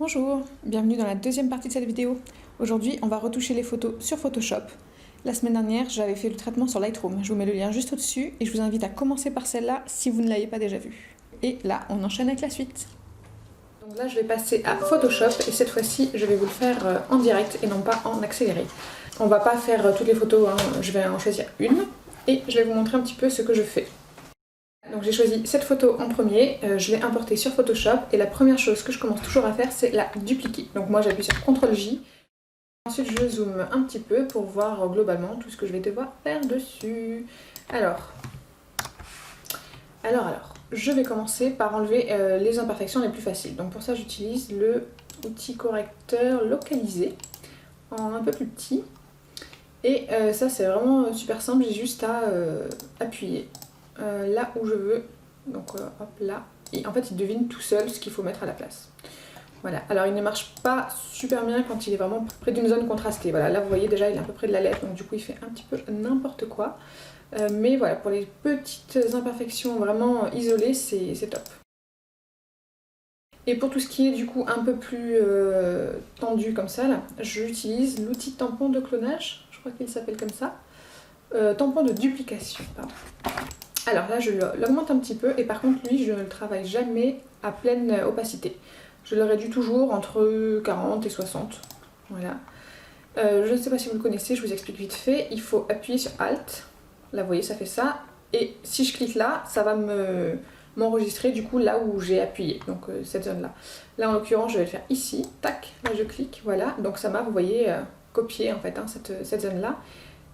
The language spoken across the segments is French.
Bonjour, bienvenue dans la deuxième partie de cette vidéo. Aujourd'hui, on va retoucher les photos sur Photoshop. La semaine dernière, j'avais fait le traitement sur Lightroom. Je vous mets le lien juste au-dessus et je vous invite à commencer par celle-là si vous ne l'avez pas déjà vue. Et là, on enchaîne avec la suite. Donc là, je vais passer à Photoshop et cette fois-ci, je vais vous le faire en direct et non pas en accéléré. On va pas faire toutes les photos, je vais en choisir une et je vais vous montrer un petit peu ce que je fais. Donc j'ai choisi cette photo en premier, je l'ai importée sur Photoshop et la première chose que je commence toujours à faire c'est la dupliquer. Donc moi j'appuie sur CTRL-J, ensuite je zoome un petit peu pour voir globalement tout ce que je vais devoir faire dessus. Alors, je vais commencer par enlever les imperfections les plus faciles. Donc pour ça j'utilise le outil correcteur localisé, en un peu plus petit. Et ça c'est vraiment super simple, j'ai juste à appuyer là où je veux, donc hop là, et en fait il devine tout seul ce qu'il faut mettre à la place. Voilà, alors il ne marche pas super bien quand il est vraiment près d'une zone contrastée. Voilà, là vous voyez déjà il est à peu près de la lettre, donc du coup il fait un petit peu n'importe quoi. Mais voilà, pour les petites imperfections vraiment isolées, c'est top. Et pour tout ce qui est du coup un peu plus tendu comme ça, là, j'utilise l'outil tampon de clonage, je crois qu'il s'appelle comme ça. Tampon de duplication, pardon. Alors là je l'augmente un petit peu et par contre lui je ne le travaille jamais à pleine opacité. Je le réduis toujours entre 40 et 60. Voilà. Je ne sais pas si vous le connaissez, je vous explique vite fait. Il faut appuyer sur Alt. Là vous voyez ça fait ça. Et si je clique là, ça va m'enregistrer du coup là où j'ai appuyé. Donc cette zone là. Là en l'occurrence je vais le faire ici. Tac, là je clique, voilà. Donc ça m'a, vous voyez, copié en fait cette zone là.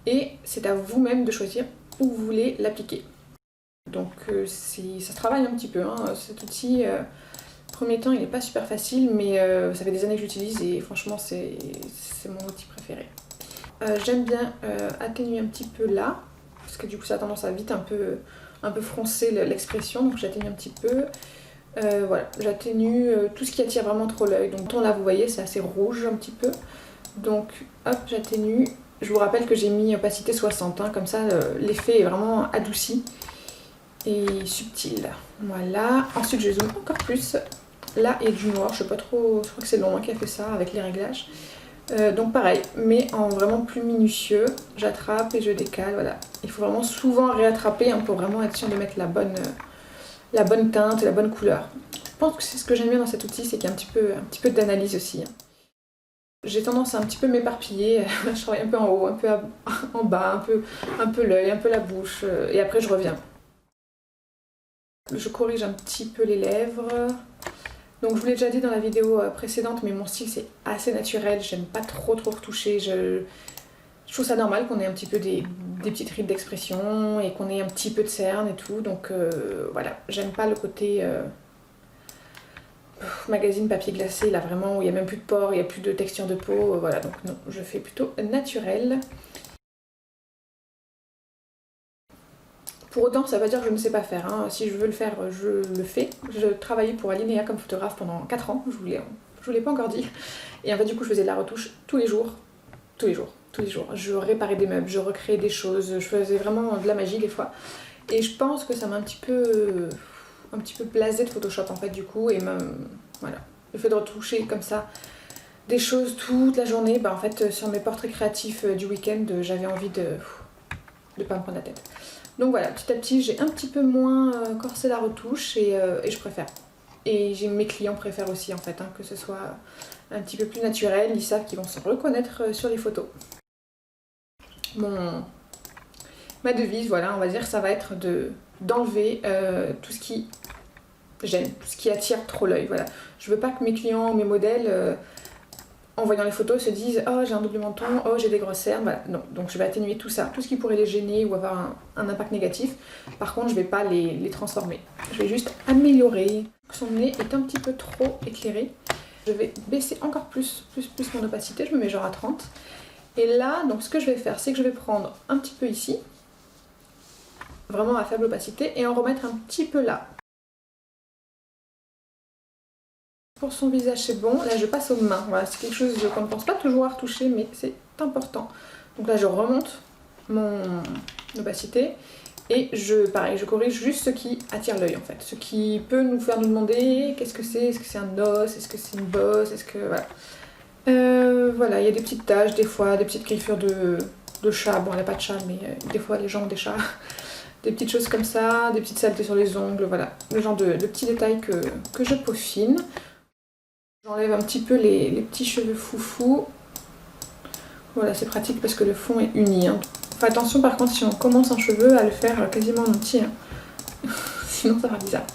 Et c'est à vous-même de choisir où vous voulez l'appliquer. Donc ça se travaille un petit peu, cet outil. Premier temps il n'est pas super facile, mais ça fait des années que j'utilise et franchement c'est mon outil préféré. J'aime bien atténuer un petit peu là, parce que du coup ça a tendance à vite un peu froncer l'expression, donc j'atténue un petit peu. Voilà, j'atténue tout ce qui attire vraiment trop l'œil. Donc là vous voyez c'est assez rouge un petit peu, donc hop j'atténue. Je vous rappelle que j'ai mis opacité 60, comme ça l'effet est vraiment adouci et subtil. Voilà, ensuite je zoome encore plus. Là il y a du noir, je sais pas trop, je crois que c'est Laurent qui a fait ça avec les réglages. Donc pareil, mais en vraiment plus minutieux, j'attrape et je décale, voilà. Il faut vraiment souvent réattraper pour vraiment être sûr de mettre la bonne teinte et la bonne couleur. Je pense que c'est ce que j'aime bien dans cet outil, c'est qu'il y a un petit peu d'analyse aussi. J'ai tendance à un petit peu m'éparpiller, je travaille un peu en haut, un peu en bas, un peu l'œil, un peu la bouche, et après je reviens. Je corrige un petit peu les lèvres. Donc je vous l'ai déjà dit dans la vidéo précédente, mais mon style c'est assez naturel, j'aime pas trop retoucher. Je trouve ça normal qu'on ait un petit peu des petites rides d'expression et qu'on ait un petit peu de cerne et tout. Donc voilà, j'aime pas le côté magazine papier glacé, là vraiment où il n'y a même plus de pores, il n'y a plus de texture de peau. Voilà, donc non, je fais plutôt naturel. Pour autant, ça ne veut pas dire que je ne sais pas faire. Si je veux le faire, je le fais. Je travaillais pour Alinea comme photographe pendant 4 ans, je vous l'ai pas encore dit. Et en fait, du coup, je faisais de la retouche tous les jours. Tous les jours, tous les jours. Je réparais des meubles, je recréais des choses, je faisais vraiment de la magie des fois. Et je pense que ça m'a un petit peu blasé de Photoshop en fait, du coup. Et même, voilà. Le fait de retoucher comme ça des choses toute la journée, en fait, sur mes portraits créatifs du week-end, j'avais envie de pas me prendre la tête. Donc voilà, petit à petit, j'ai un petit peu moins corsé la retouche et je préfère. Et mes clients préfèrent aussi en fait, que ce soit un petit peu plus naturel, ils savent qu'ils vont se reconnaître sur les photos. Ma devise, voilà, on va dire, ça va être d'enlever tout ce qui gêne, tout ce qui attire trop l'œil, voilà. Je veux pas que mes clients, mes modèles, en voyant les photos, se disent « Oh, j'ai un double menton, oh, j'ai des grosses cernes. » Voilà. Non, donc je vais atténuer tout ça, tout ce qui pourrait les gêner ou avoir un impact négatif. Par contre, je vais pas les transformer. Je vais juste améliorer. Son nez est un petit peu trop éclairé. Je vais baisser encore plus mon opacité. Je me mets genre à 30. Et là, donc ce que je vais faire, c'est que je vais prendre un petit peu ici, vraiment à faible opacité, et en remettre un petit peu là. Pour son visage c'est bon, là je passe aux mains, voilà, c'est quelque chose qu'on ne pense pas toujours à retoucher mais c'est important. Donc là je remonte mon opacité Et pareil, je corrige juste ce qui attire l'œil en fait. Ce qui peut nous faire nous demander qu'est-ce que c'est. Est-ce que c'est un os? Est-ce que c'est une bosse? Est-ce que... Voilà. Voilà, il y a des petites taches des fois, des petites griffures de chat. Bon, elle n'a pas de chat, mais des fois les gens ont des chats. Des petites choses comme ça, des petites saletés sur les ongles, voilà. Le genre de petits détails que je peaufine. J'enlève un petit peu les petits cheveux foufou. Voilà, c'est pratique parce que le fond est uni. Hein. Enfin, attention par contre, si on commence un cheveu, à le faire quasiment en entier. Hein. Sinon, ça va bizarre.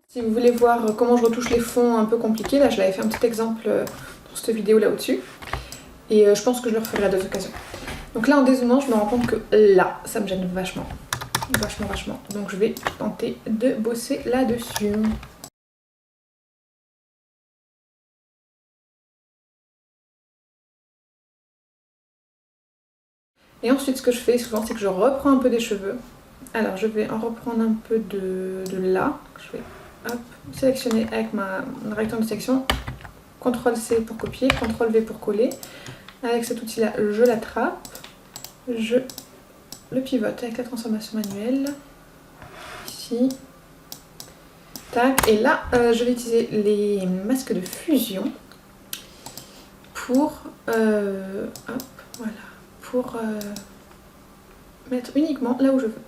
Si vous voulez voir comment je retouche les fonds un peu compliqués, là, je l'avais fait un petit exemple dans cette vidéo là au-dessus. Et je pense que je le referai à d'autres occasions. Donc là, en dézoomant, je me rends compte que là, ça me gêne vachement. Vachement. Donc je vais tenter de bosser là-dessus. Et ensuite, ce que je fais souvent, c'est que je reprends un peu des cheveux. Alors, je vais en reprendre un peu de là. Je vais hop, sélectionner avec mon rectangle de sélection. CTRL-C pour copier, CTRL-V pour coller. Avec cet outil-là, je l'attrape. Je le pivote avec la transformation manuelle. Ici. Tac. Et là, je vais utiliser les masques de fusion pour... hop, voilà. Pour mettre uniquement là où je veux.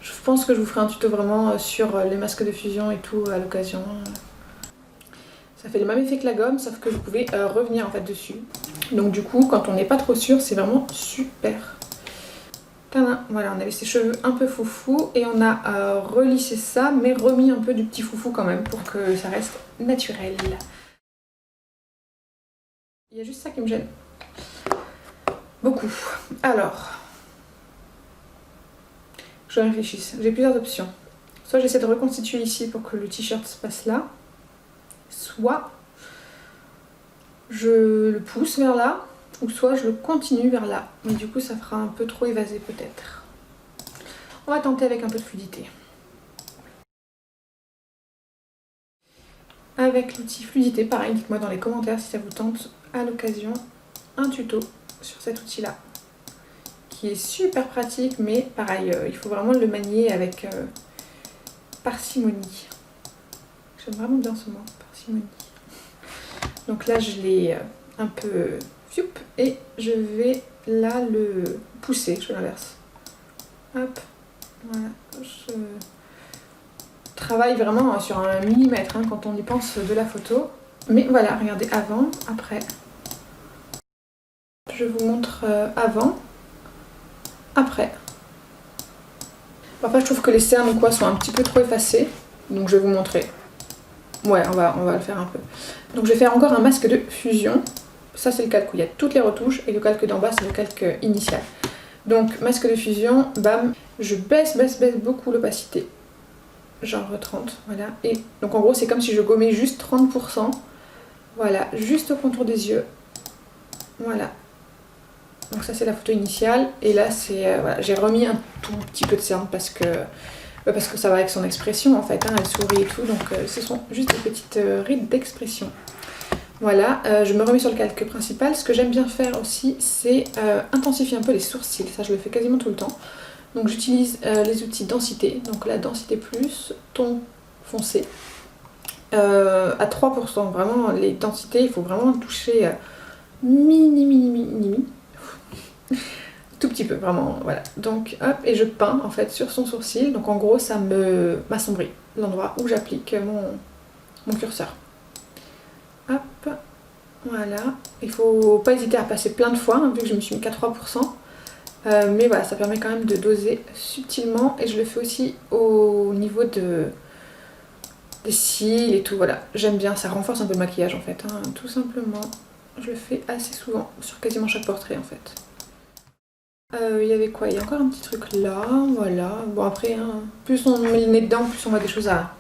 Je pense que je vous ferai un tuto vraiment sur les masques de fusion et tout à l'occasion. Ça fait le même effet que la gomme, sauf que vous pouvez revenir en fait dessus. Donc du coup, quand on n'est pas trop sûr, c'est vraiment super. Tadam, voilà, on avait ses cheveux un peu foufou et on a relissé ça, mais remis un peu du petit foufou quand même pour que ça reste naturel. Il y a juste ça qui me gêne. Beaucoup. Alors, je réfléchis. J'ai plusieurs options. Soit j'essaie de reconstituer ici pour que le t-shirt se passe là. Soit je le pousse vers là. Ou soit je le continue vers là. Mais du coup, ça fera un peu trop évasé peut-être. On va tenter avec un peu de fluidité. Avec l'outil fluidité, pareil, dites-moi dans les commentaires si ça vous tente à l'occasion un tuto sur cet outil-là. Qui est super pratique, mais pareil, il faut vraiment le manier avec parcimonie. J'aime vraiment bien ce mot, parcimonie. Donc là, je l'ai un peu fioup, et je vais là le pousser, je fais l'inverse. Hop, voilà. Je travaille vraiment sur un millimètre hein, quand on y pense de la photo. Mais voilà, regardez, avant, après. Je vous montre avant. Après. Parfois je trouve que les cernes ou quoi sont un petit peu trop effacées. Donc je vais vous montrer. Ouais, on va le faire un peu. Donc je vais faire encore un masque de fusion. Ça c'est le calque où il y a toutes les retouches. Et le calque d'en bas c'est le calque initial. Donc masque de fusion, bam. Je baisse beaucoup l'opacité. Genre 30, voilà. Et donc en gros c'est comme si je gommais juste 30%. Voilà, juste au contour des yeux. Voilà. Donc ça c'est la photo initiale et là c'est voilà, j'ai remis un tout petit peu de cerne parce que ça va avec son expression en fait, hein, elle sourit et tout, donc ce sont juste des petites rides d'expression. Voilà, je me remets sur le calque principal. Ce que j'aime bien faire aussi c'est intensifier un peu les sourcils, ça je le fais quasiment tout le temps. Donc j'utilise les outils densité, donc la densité plus, ton foncé, à 3%, vraiment les densités il faut vraiment toucher mini. Tout petit peu, vraiment, voilà. Donc hop, et je peins en fait sur son sourcil. Donc en gros, ça m'assombrit l'endroit où j'applique mon curseur. Hop, voilà. Il faut pas hésiter à passer plein de fois, hein, vu que je me suis mis qu'à 3%. Mais voilà, ça permet quand même de doser subtilement. Et je le fais aussi au niveau des cils et tout, voilà. J'aime bien, ça renforce un peu le maquillage en fait, hein, tout simplement. Je le fais assez souvent, sur quasiment chaque portrait en fait. Il y avait quoi? Il y a encore un petit truc là, voilà. Bon après, hein, plus on met le nez dedans, plus on voit des choses à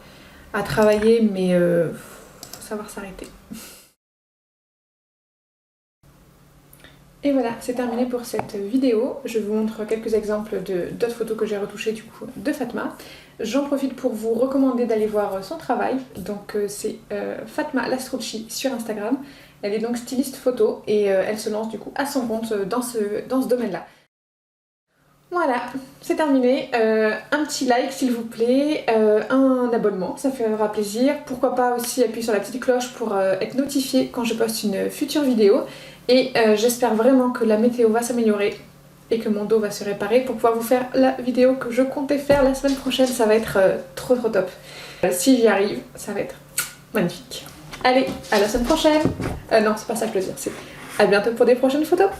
travailler, mais faut savoir s'arrêter. Et voilà, c'est terminé pour cette vidéo. Je vous montre quelques exemples d'autres photos que j'ai retouchées du coup de Fatma. J'en profite pour vous recommander d'aller voir son travail. Donc c'est Fatma Lastrucci sur Instagram. Elle est donc styliste photo et elle se lance du coup à son compte dans ce domaine-là. Voilà, c'est terminé. Un petit like s'il vous plaît, un abonnement, ça fera plaisir. Pourquoi pas aussi appuyer sur la petite cloche pour être notifié quand je poste une future vidéo. Et j'espère vraiment que la météo va s'améliorer et que mon dos va se réparer pour pouvoir vous faire la vidéo que je comptais faire la semaine prochaine. Ça va être trop top. Si j'y arrive, ça va être magnifique. Allez, à la semaine prochaine. Non, c'est pas ça que je veux dire, c'est à bientôt pour des prochaines photos.